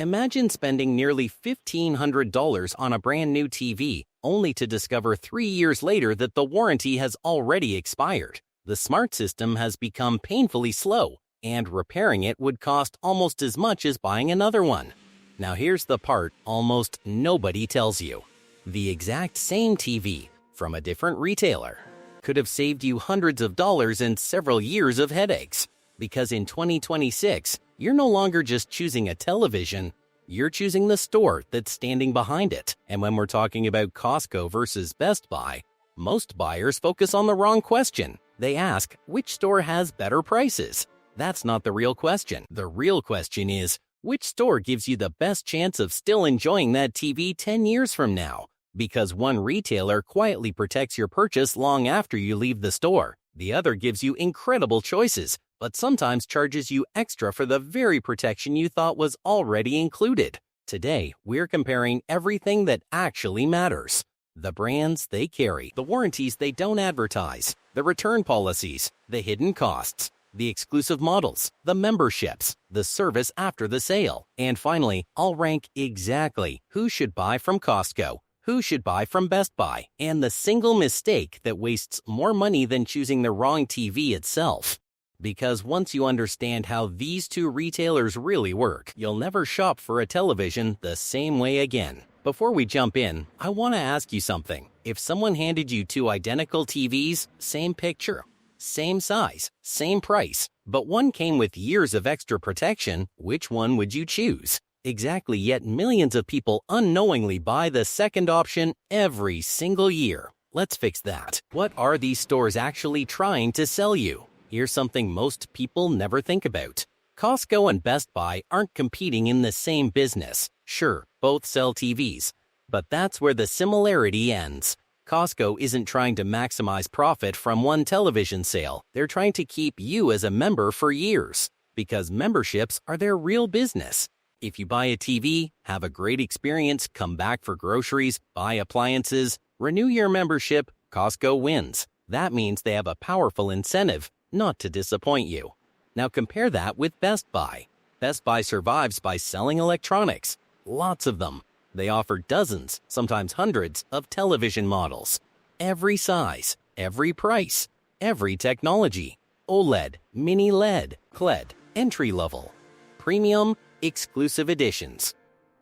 Imagine spending nearly $1,500 on a brand new TV, only to discover 3 years later that the warranty has already expired. The smart system has become painfully slow, and repairing it would cost almost as much as buying another one. Now here's the part almost nobody tells you. The exact same TV, from a different retailer, could have saved you hundreds of dollars and several years of headaches. Because in 2026, you're no longer just choosing a television, you're choosing the store that's standing behind it. And when we're talking about Costco versus Best Buy, most buyers focus on the wrong question. They ask, which store has better prices? That's not the real question. The real question is, which store gives you the best chance of still enjoying that TV 10 years from now? Because one retailer quietly protects your purchase long after you leave the store. The other gives you incredible choices, but sometimes charges you extra for the very protection you thought was already included. Today, we're comparing everything that actually matters. The brands they carry, the warranties they don't advertise, the return policies, the hidden costs, the exclusive models, the memberships, the service after the sale. And finally, I'll rank exactly who should buy from Costco, who should buy from Best Buy, and the single mistake that wastes more money than choosing the wrong TV itself. Because once you understand how these two retailers really work, you'll never shop for a television the same way again. Before we jump in, I want to ask you something. If someone handed you two identical TVs, same picture, same size, same price, but one came with years of extra protection, which one would you choose? Exactly, yet millions of people unknowingly buy the second option every single year. Let's fix that. What are these stores actually trying to sell you? Here's something most people never think about. Costco and Best Buy aren't competing in the same business. Sure, both sell TVs, but that's where the similarity ends. Costco isn't trying to maximize profit from one television sale. They're trying to keep you as a member for years, because memberships are their real business. If you buy a TV, have a great experience, come back for groceries, buy appliances, renew your membership, Costco wins. That means they have a powerful incentive not to disappoint you. Now compare that with Best Buy. Best Buy survives by selling electronics. Lots of them. They offer dozens, sometimes hundreds, of television models. Every size, every price, every technology. OLED, mini LED, QLED, entry level, premium, exclusive editions.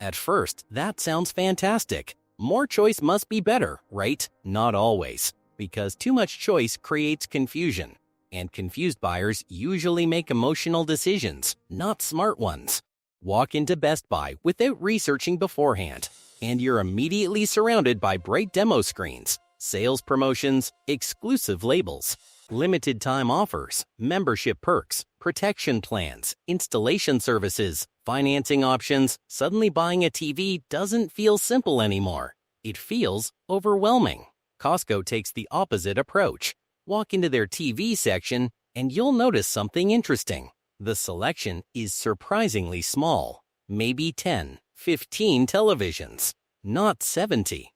At first, that sounds fantastic. More choice must be better, right? Not always, because too much choice creates confusion. And confused buyers usually make emotional decisions, not smart ones. Walk into Best Buy without researching beforehand, and you're immediately surrounded by bright demo screens, sales promotions, exclusive labels, limited time offers, membership perks, protection plans, installation services, financing options. Suddenly buying a TV doesn't feel simple anymore. It feels overwhelming. Costco takes the opposite approach. Walk into their TV section and you'll notice something interesting. The selection is surprisingly small. Maybe 10, 15 televisions, not 70.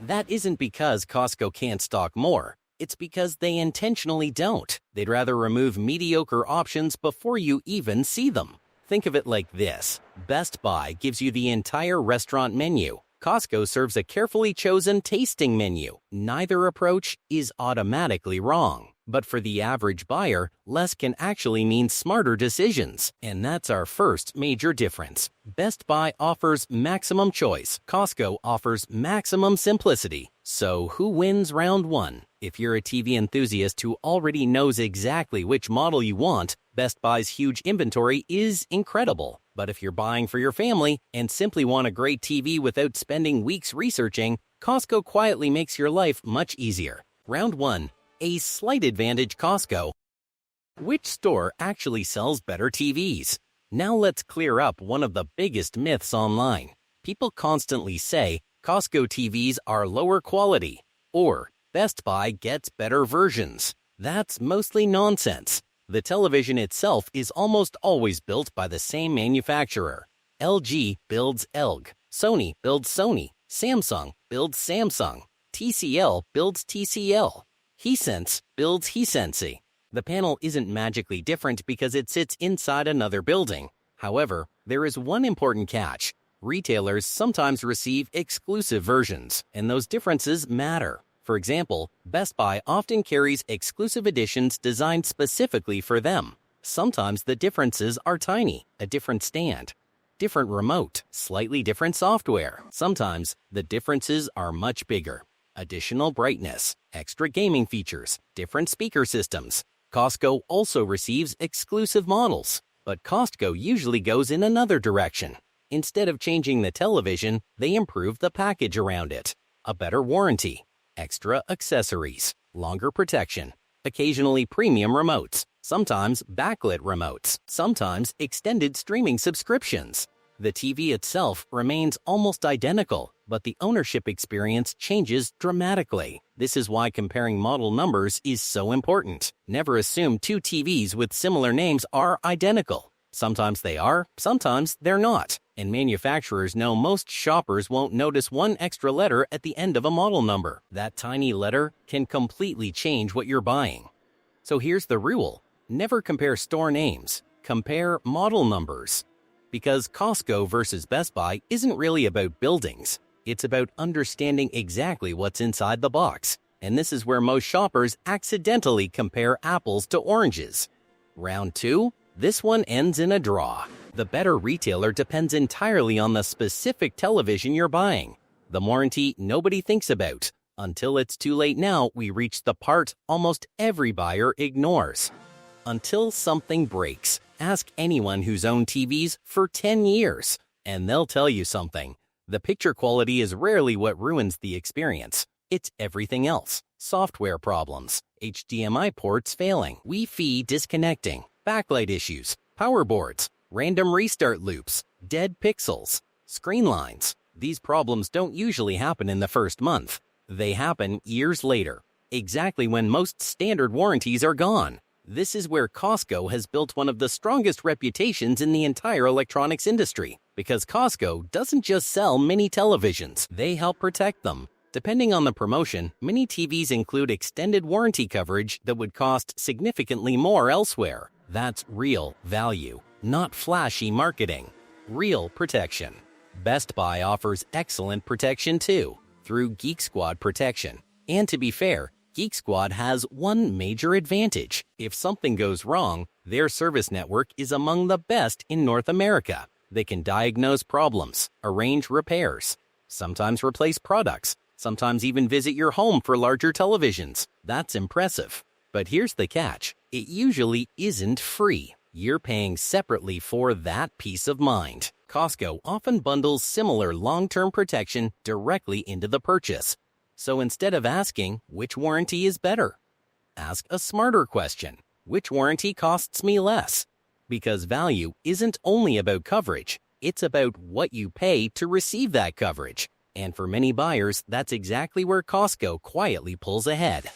That isn't because Costco can't stock more. It's because they intentionally don't. They'd rather remove mediocre options before you even see them. Think of it like this. Best Buy gives you the entire restaurant menu. Costco serves a carefully chosen tasting menu. Neither approach is automatically wrong. But for the average buyer, less can actually mean smarter decisions. And that's our first major difference. Best Buy offers maximum choice. Costco offers maximum simplicity. So who wins round one? If you're a TV enthusiast who already knows exactly which model you want, Best Buy's huge inventory is incredible. But if you're buying for your family and simply want a great TV without spending weeks researching, Costco quietly makes your life much easier. Round 1. A slight advantage Costco. Which store actually sells better TVs? Now let's clear up one of the biggest myths online. People constantly say Costco TVs are lower quality, or Best Buy gets better versions. That's mostly nonsense. The television itself is almost always built by the same manufacturer. LG builds LG, Sony builds Sony, Samsung builds Samsung, TCL builds TCL, Hisense builds Hisense. The panel isn't magically different because it sits inside another building. However, There is one important catch. Retailers sometimes receive exclusive versions, and those differences matter. For example, Best Buy often carries exclusive editions designed specifically for them. Sometimes the differences are tiny, a different stand, different remote, slightly different software. Sometimes the differences are much bigger. Additional brightness, extra gaming features, different speaker systems. Costco also receives exclusive models, but Costco usually goes in another direction. Instead of changing the television, they improve the package around it. A better warranty, extra accessories, longer protection, occasionally premium remotes, sometimes backlit remotes, sometimes extended streaming subscriptions. The TV itself remains almost identical, but the ownership experience changes dramatically. This is why comparing model numbers is so important. Never assume two TVs with similar names are identical. Sometimes they are, sometimes they're not. And manufacturers know most shoppers won't notice one extra letter at the end of a model number. That tiny letter can completely change what you're buying. So here's the rule. Never compare store names. Compare model numbers. Because Costco versus Best Buy isn't really about buildings. It's about understanding exactly what's inside the box. And this is where most shoppers accidentally compare apples to oranges. Round 2. This one ends in a draw. The better retailer depends entirely on the specific television you're buying. The warranty nobody thinks about. Until it's too late now, we reach the part almost every buyer ignores. Until something breaks. Ask anyone who's owned TVs for 10 years, and they'll tell you something. The picture quality is rarely what ruins the experience. It's everything else. Software problems, HDMI ports failing, Wi-Fi disconnecting, backlight issues, power boards, random restart loops, dead pixels, screen lines. These problems don't usually happen in the first month. They happen years later, exactly when most standard warranties are gone. This is where Costco has built one of the strongest reputations in the entire electronics industry. Because Costco doesn't just sell mini televisions, they help protect them. Depending on the promotion, mini TVs include extended warranty coverage that would cost significantly more elsewhere. That's real value, not flashy marketing. Real protection. Best Buy offers excellent protection too, through Geek Squad protection. And to be fair, Geek Squad has one major advantage. If something goes wrong, their service network is among the best in North America. They can diagnose problems, arrange repairs, sometimes replace products, sometimes even visit your home for larger televisions. That's impressive. But here's the catch. It usually isn't free. You're paying separately for that peace of mind. Costco often bundles similar long-term protection directly into the purchase. So instead of asking, which warranty is better? Ask a smarter question. Which warranty costs me less? Because value isn't only about coverage. It's about what you pay to receive that coverage. And for many buyers, that's exactly where Costco quietly pulls ahead.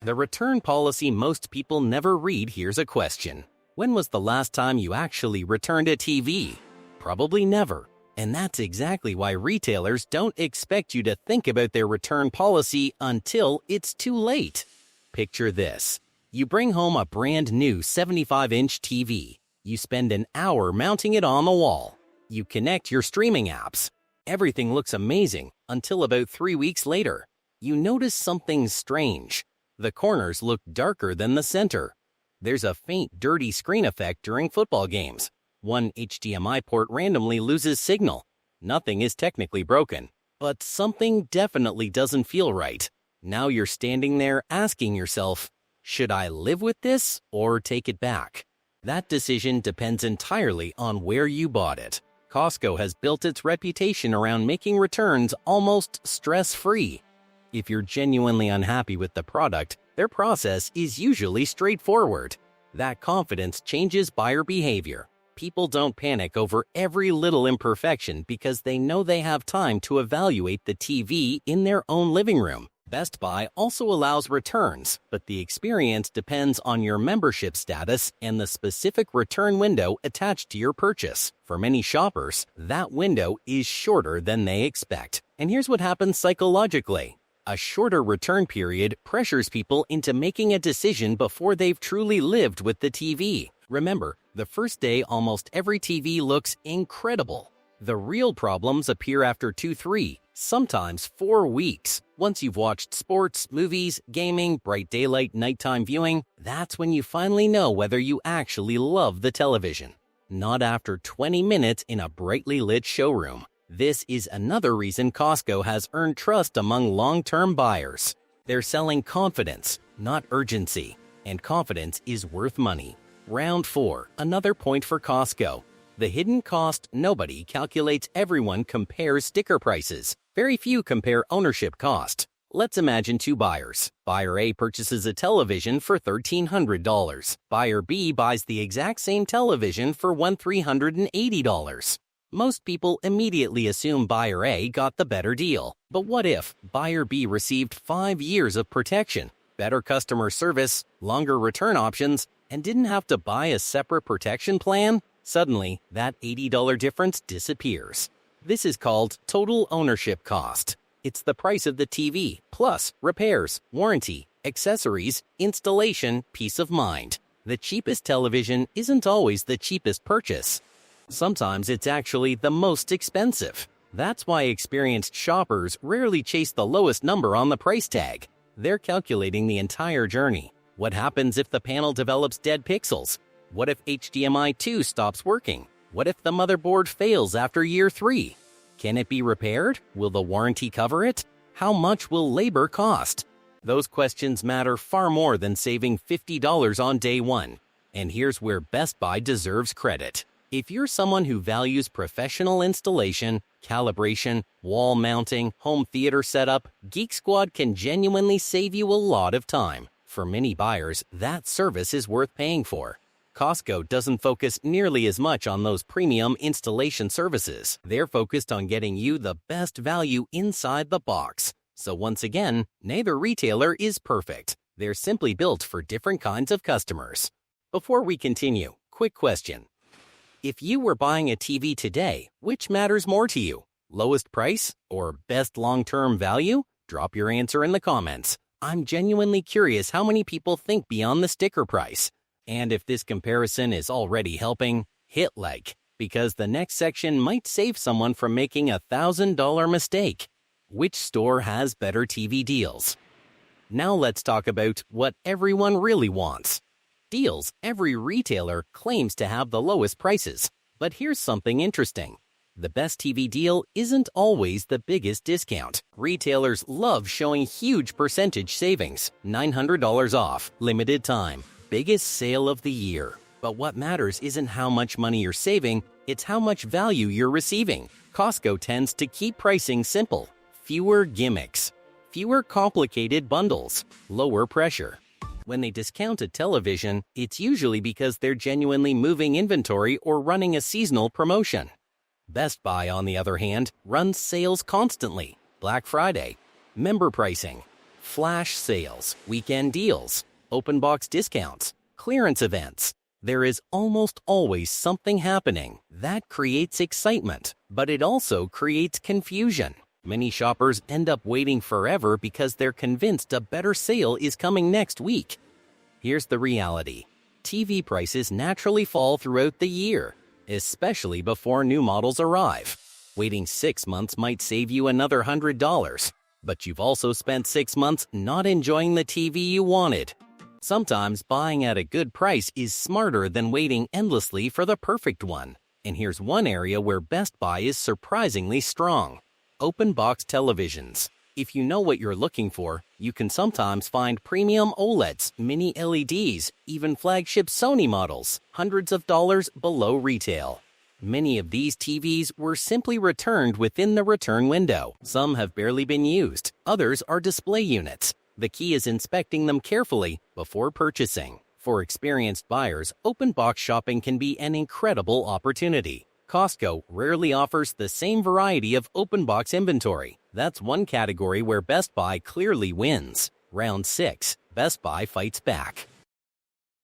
The return policy most people never read. Here's a question. When was the last time you actually returned a TV? Probably never. And that's exactly why retailers don't expect you to think about their return policy until it's too late. Picture this. You bring home a brand new 75-inch TV. You spend an hour mounting it on the wall. You connect your streaming apps. Everything looks amazing until about 3 weeks later. You notice something strange. The corners look darker than the center. There's a faint, dirty screen effect during football games. One HDMI port randomly loses signal. Nothing is technically broken, but something definitely doesn't feel right. Now you're standing there asking yourself, should I live with this or take it back? That decision depends entirely on where you bought it. Costco has built its reputation around making returns almost stress-free. If you're genuinely unhappy with the product, their process is usually straightforward. That confidence changes buyer behavior. People don't panic over every little imperfection because they know they have time to evaluate the TV in their own living room. Best Buy also allows returns, but the experience depends on your membership status and the specific return window attached to your purchase. For many shoppers, that window is shorter than they expect. And here's what happens psychologically. A shorter return period pressures people into making a decision before they've truly lived with the TV. Remember, The first day, almost every TV looks incredible. The real problems appear after 2, 3, sometimes 4 weeks. Once you've watched sports, movies, gaming, bright daylight, nighttime viewing, that's when you finally know whether you actually love the television. Not after 20 minutes in a brightly lit showroom. This is another reason Costco has earned trust among long-term buyers. They're selling confidence, not urgency, and confidence is worth money. Round 4, another point for Costco. The hidden cost nobody calculates. Everyone compares sticker prices. Very few compare ownership cost. Let's imagine 2 buyers. Buyer A purchases a television for $1,300. Buyer B buys the exact same television for $1,380. Most people immediately assume Buyer A got the better deal. But what if Buyer B received 5 years of protection, better customer service, longer return options, and didn't have to buy a separate protection plan? Suddenly, that $80 difference disappears. This is called total ownership cost. It's the price of the TV, plus repairs, warranty, accessories, installation, peace of mind. The cheapest television isn't always the cheapest purchase. Sometimes it's actually the most expensive. That's why experienced shoppers rarely chase the lowest number on the price tag. They're calculating the entire journey. What happens if the panel develops dead pixels? What if HDMI 2 stops working? What if the motherboard fails after year 3? Can it be repaired? Will the warranty cover it? How much will labor cost? Those questions matter far more than saving $50 on day 1. And here's where Best Buy deserves credit. If you're someone who values professional installation, calibration, wall mounting, home theater setup, Geek Squad can genuinely save you a lot of time. For many buyers, that service is worth paying for. Costco doesn't focus nearly as much on those premium installation services. They're focused on getting you the best value inside the box. So once again, neither retailer is perfect. They're simply built for different kinds of customers. Before we continue, quick question. If you were buying a TV today, which matters more to you? Lowest price or best long-term value? Drop your answer in the comments. I'm genuinely curious how many people think beyond the sticker price. And if this comparison is already helping, hit like, because the next section might save someone from making a $1,000 mistake. Which store has better TV deals? Now let's talk about what everyone really wants. Deals. Every retailer claims to have the lowest prices. But here's something interesting. The best TV deal isn't always the biggest discount. Retailers love showing huge percentage savings. $900 off, limited time, biggest sale of the year. But what matters isn't how much money you're saving, it's how much value you're receiving. Costco tends to keep pricing simple. Fewer gimmicks, fewer complicated bundles, lower pressure. When they discount a television, it's usually because they're genuinely moving inventory or running a seasonal promotion. Best Buy, on the other hand, runs sales constantly. Black Friday, member pricing, flash sales, weekend deals, open box discounts, clearance events. There is almost always something happening. That creates excitement, but it also creates confusion. Many shoppers end up waiting forever because they're convinced a better sale is coming next week. Here's the reality. TV prices naturally fall throughout the year, especially before new models arrive. Waiting 6 months might save you another $100, but you've also spent 6 months not enjoying the TV you wanted. Sometimes buying at a good price is smarter than waiting endlessly for the perfect one. And here's one area where Best Buy is surprisingly strong. Open box televisions. If you know what you're looking for, you can sometimes find premium OLEDs, mini LEDs, even flagship Sony models, hundreds of dollars below retail. Many of these TVs were simply returned within the return window. Some have barely been used. Others are display units. The key is inspecting them carefully before purchasing. For experienced buyers, open box shopping can be an incredible opportunity. Costco rarely offers the same variety of open box inventory. That's one category where Best Buy clearly wins. Round 6, Best Buy fights back.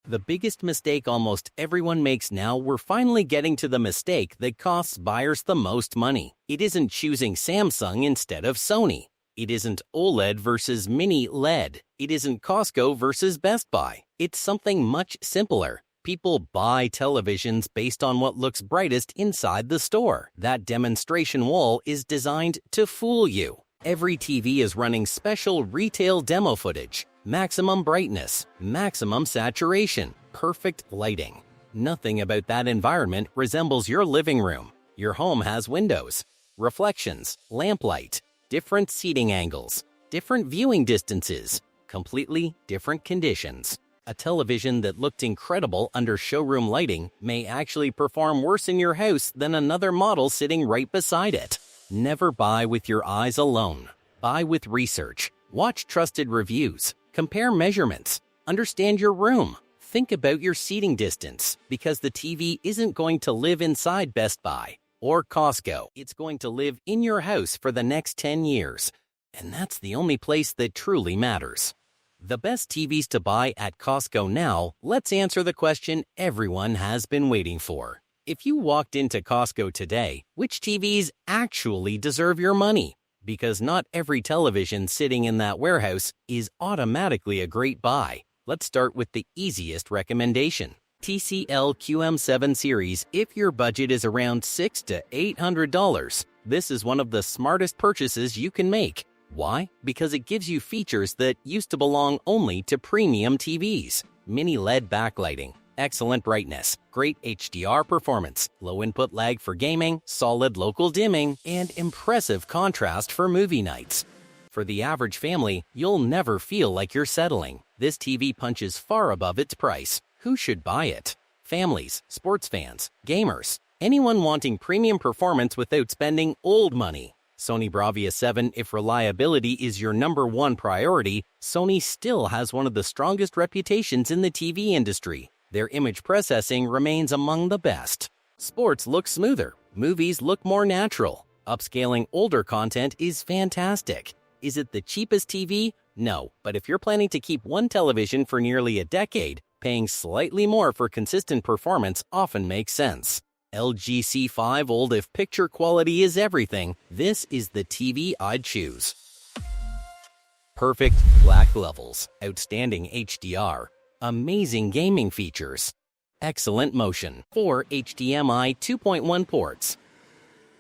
The biggest mistake almost everyone makes now, we're finally getting to the mistake that costs buyers the most money. It isn't choosing Samsung instead of Sony. It isn't OLED versus mini LED. It isn't Costco versus Best Buy. It's something much simpler. People buy televisions based on what looks brightest inside the store. That demonstration wall is designed to fool you. Every TV is running special retail demo footage, maximum brightness, maximum saturation, perfect lighting. Nothing about that environment resembles your living room. Your home has windows, reflections, lamplight, different seating angles, different viewing distances, completely different conditions. A television that looked incredible under showroom lighting may actually perform worse in your house than another model sitting right beside it. Never buy with your eyes alone. Buy with research. Watch trusted reviews. Compare measurements. Understand your room. Think about your seating distance, because the TV isn't going to live inside Best Buy or Costco. It's going to live in your house for the next 10 years. And that's the only place that truly matters. The best TVs to buy at Costco now, let's answer the question everyone has been waiting for. If you walked into Costco today, which TVs actually deserve your money? Because not every television sitting in that warehouse is automatically a great buy. Let's start with the easiest recommendation. TCL QM7 series if your budget is around $600 to $800. This is one of the smartest purchases you can make. Why? Because it gives you features that used to belong only to premium TVs. Mini LED backlighting, excellent brightness, great HDR performance, low input lag for gaming, solid local dimming, and impressive contrast for movie nights. For the average family, you'll never feel like you're settling. This TV punches far above its price. Who should buy it? Families, sports fans, gamers, anyone wanting premium performance without spending old money. Sony Bravia 7, if reliability is your #1 priority, Sony still has one of the strongest reputations in the TV industry. Their image processing remains among the best. Sports look smoother. Movies look more natural. Upscaling older content is fantastic. Is it the cheapest TV? No, but if you're planning to keep one television for nearly a decade, paying slightly more for consistent performance often makes sense. LG C5 OLED if picture quality is everything, this is the TV I'd choose. Perfect black levels, outstanding HDR, amazing gaming features, excellent motion, 4 HDMI 2.1 ports,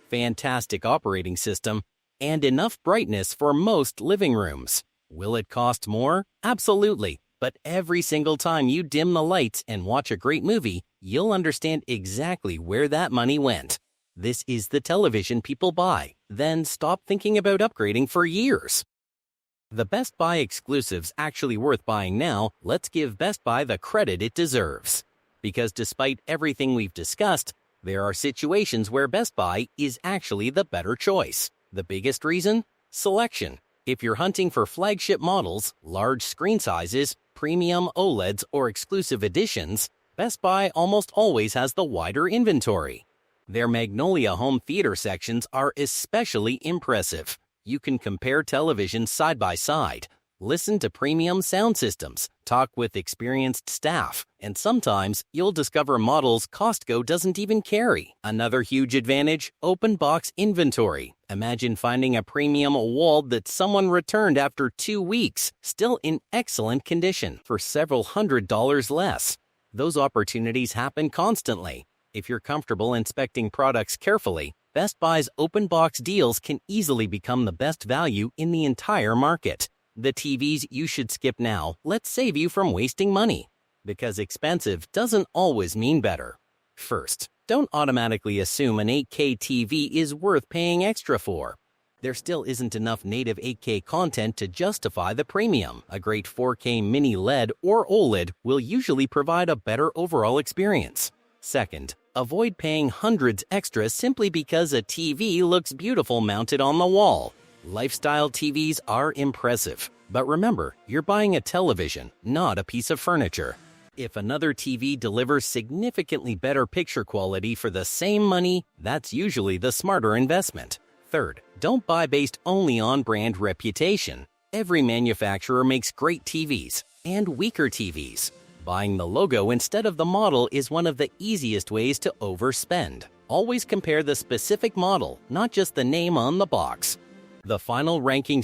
fantastic operating system, and enough brightness for most living rooms. Will it cost more? Absolutely. But every single time you dim the lights and watch a great movie, you'll understand exactly where that money went. This is the television people buy, then stop thinking about upgrading for years. The Best Buy exclusives actually worth buying now. Let's give Best Buy the credit it deserves. Because despite everything we've discussed, there are situations where Best Buy is actually the better choice. The biggest reason? Selection. If you're hunting for flagship models, large screen sizes, premium OLEDs, or exclusive editions, Best Buy almost always has the wider inventory. Their Magnolia home theater sections are especially impressive. You can compare televisions side by side, listen to premium sound systems, talk with experienced staff, and sometimes you'll discover models Costco doesn't even carry. Another huge advantage, open box inventory. Imagine finding a premium wall that someone returned after 2 weeks, still in excellent condition, for several $100s less. Those opportunities happen constantly. If you're comfortable inspecting products carefully, Best Buy's open box deals can easily become the best value in the entire market. The TVs you should skip now, let's save you from wasting money. Because expensive doesn't always mean better. First, don't automatically assume an 8K TV is worth paying extra for. There still isn't enough native 8K content to justify the premium. A great 4K mini LED or OLED will usually provide a better overall experience. Second, avoid paying hundreds extra simply because a TV looks beautiful mounted on the wall. Lifestyle TVs are impressive, but remember, you're buying a television, not a piece of furniture. If another TV delivers significantly better picture quality for the same money, that's usually the smarter investment. Third, don't buy based only on brand reputation. Every manufacturer makes great TVs and weaker TVs. Buying the logo instead of the model is one of the easiest ways to overspend. Always compare the specific model, not just the name on the box. The final ranking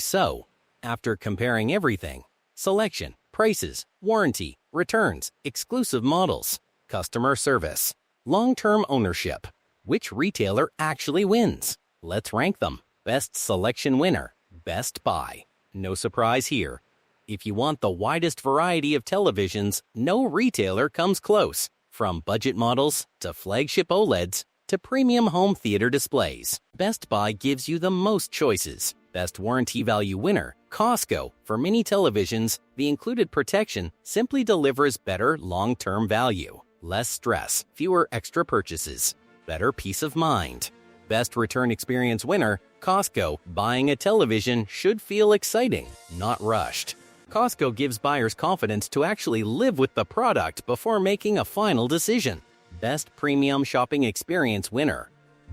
after comparing everything, selection, prices, warranty, returns, exclusive models, Customer service. Long-term ownership. Which retailer actually wins? Let's rank them. Best selection winner, Best Buy. No surprise here. If you want the widest variety of televisions, no retailer comes close. From budget models to flagship OLEDs to premium home theater displays, Best Buy gives you the most choices. Best warranty value winner, Costco. For mini televisions, the included protection simply delivers better long-term value. Less stress, fewer extra purchases, better peace of mind. Best return experience winner, Costco. Buying a television should feel exciting, not rushed. Costco gives buyers confidence to actually live with the product before making a final decision. Best premium shopping experience winner,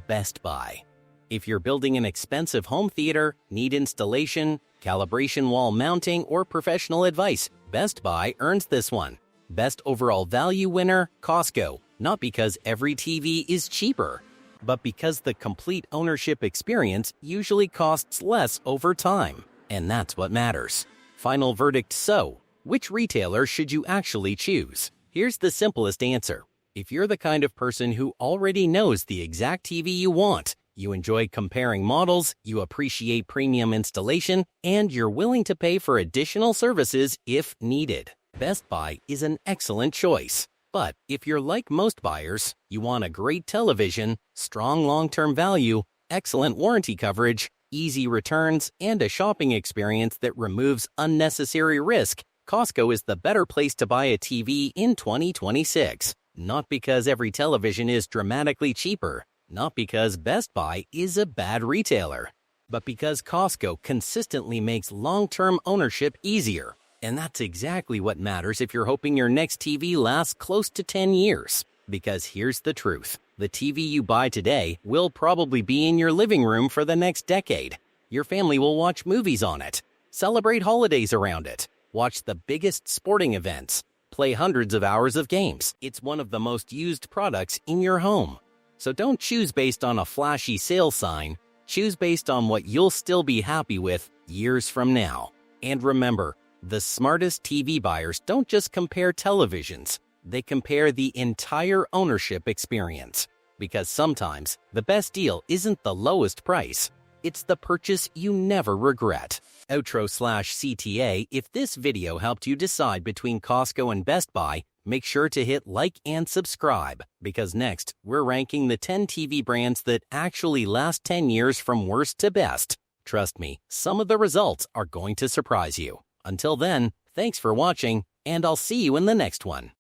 Best Buy. If you're building an expensive home theater, need installation, calibration wall mounting, or professional advice, Best Buy earns this one. Best overall value winner, Costco. Not because every TV is cheaper, but because the complete ownership experience usually costs less over time. And that's what matters. Final verdict: so, which retailer should you actually choose? Here's the simplest answer. If you're the kind of person who already knows the exact TV you want, you enjoy comparing models, you appreciate premium installation, and you're willing to pay for additional services if needed, Best Buy is an excellent choice. But if you're like most buyers, you want a great television, strong long-term value, excellent warranty coverage, easy returns, and a shopping experience that removes unnecessary risk, Costco is the better place to buy a TV in 2026. Not because every television is dramatically cheaper, not because Best Buy is a bad retailer, but because Costco consistently makes long-term ownership easier. And that's exactly what matters if you're hoping your next TV lasts close to 10 years. Because here's the truth. The TV you buy today will probably be in your living room for the next decade. Your family will watch movies on it, celebrate holidays around it, watch the biggest sporting events, play hundreds of hours of games. It's one of the most used products in your home. So don't choose based on a flashy sales sign. Choose based on what you'll still be happy with years from now. And remember, the smartest TV buyers don't just compare televisions. They compare the entire ownership experience. Because sometimes the best deal isn't the lowest price. It's the purchase you never regret. Outro/CTA. If this video helped you decide between Costco and Best Buy, make sure to hit like and subscribe, because next we're ranking the 10 TV brands that actually last 10 years from worst to best. Trust me, some of the results are going to surprise you. Until then, thanks for watching, and I'll see you in the next one.